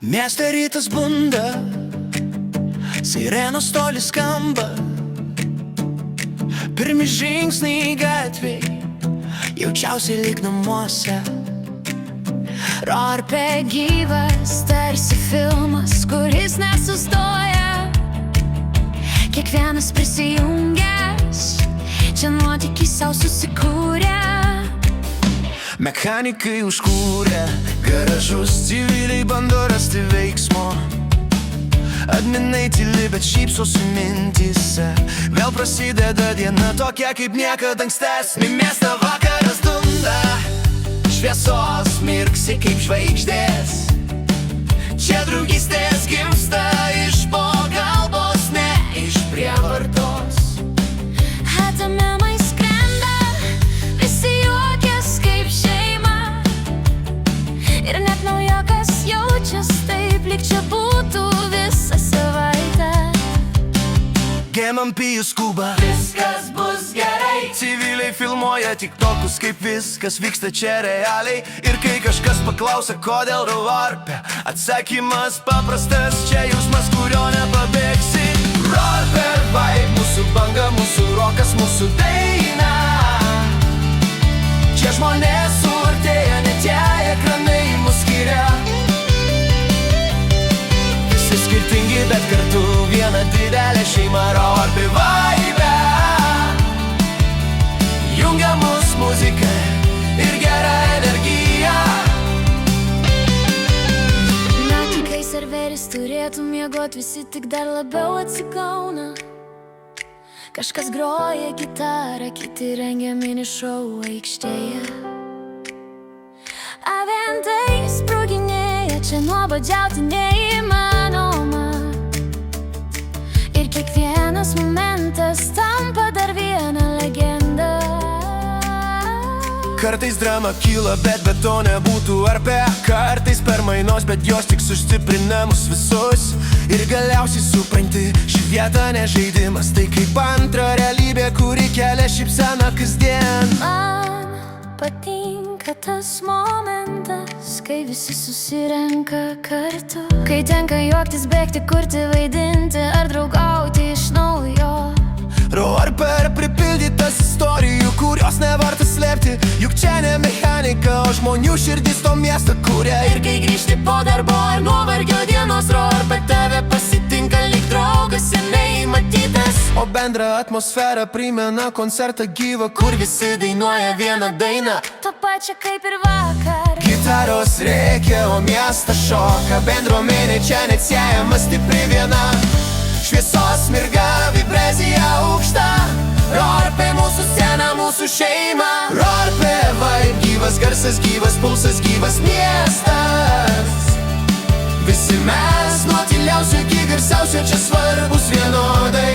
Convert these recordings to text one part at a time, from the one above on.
Mieste rytas bunda, sirenos toli skamba, pirmi žingsniai gatvėj, jaučiausiai lyg namuose. Rorpe gyvas, tarsi filmas, kuris nesustoja. Kiekvienas prisijungęs, čia nuotykiai savo susikūrė. Mechanikai užkūrė garažus, civiliai bando rasti veiksmo. Adminai tyli, bet šypsosi mintyse. Vėl prasideda diena tokia kaip niekad ankstesnį. Miestą vakaras dunda, šviesos mirksi kaip žvaigždės. Čia draugystės gimsta iš pagalbos, ne iš prievartos. Atamemai skrenda, visi juokias kaip šeima. Ir net naujokas jaučias taip, lyg čia būtų visą savaitę. Gemam pijus skuba, Viskas bus gerai. civiliai filmuoja tiktokus, kaip viskas vyksta čia realiai. Ir kai kažkas paklausia, kodėl Rorpe, atsakymas paprastas, čia jausmas, kurio nepabėgsi. Rorpe vibe, mūsų banga, mūsų rokas, mūsų daina. Čia žmonės suartėja, net jei ekranai mus skiria. Visi skirtingi, bet kartu viena didelė šeima. Rorpe vibe jungia mus muzika ir gera energija. Naktį, kai serveris turėtų miegot, visi tik dar labiau atsigauna. Kažkas groja gitarą, kiti rengia mini šou aikštėje. Aventai sproginėja, čia nuobodžiauti neįmanoma. Ir kiekvienas momentas tampa dar vieną legendą. Kartais drama kyla, bet be to nebūtų arpe. Kartais permainos, bet jos tik sustiprina mus visus. Ir galiausiai supranti, ši vieta ne žaidimas. Tai kaip antra realybė, kuri kelia šypseną kasdien. Man patinka tas momentas, kai visi susirenka kartu. Kai tenka juoktis, bėgti, kurti, vaidinti ar draugauti iš naujo. Rorpe pripildytas istorijų, kurios neverta slėpti. Juk čia ne mechanika, o žmonių širdis to miestą kuria. Ir kai grįžti po darbo ar nuovargio dienos, Rorpe tave pasitinka lyg draugas seniai matytas. O bendra atmosfera primena koncertą gyvą, kur visi dainuoja vieną dainą. To pačia kaip ir vakar. Gitaros reikia, o miestas šoka. Bendruomenė čia neatsiejama, stipri viena. Šviesos mirga, vibrezija aukšta. Rorpe mūsų scena, mūsų šeima. Rorpe vibe, gyvas garsas, gyvas pulsas, gyvas miestas. Visi mes, nuo tyliausio iki garsiausio, čia svarbus vienodai.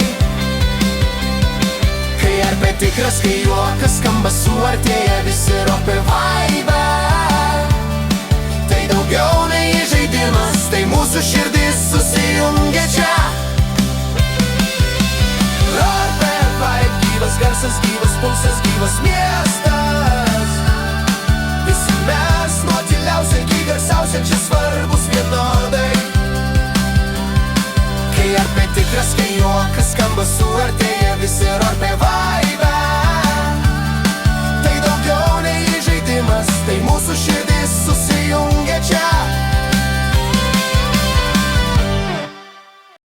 Kai arpe tikras, kai juokas skamba, suartėja visi. Rorpe vibe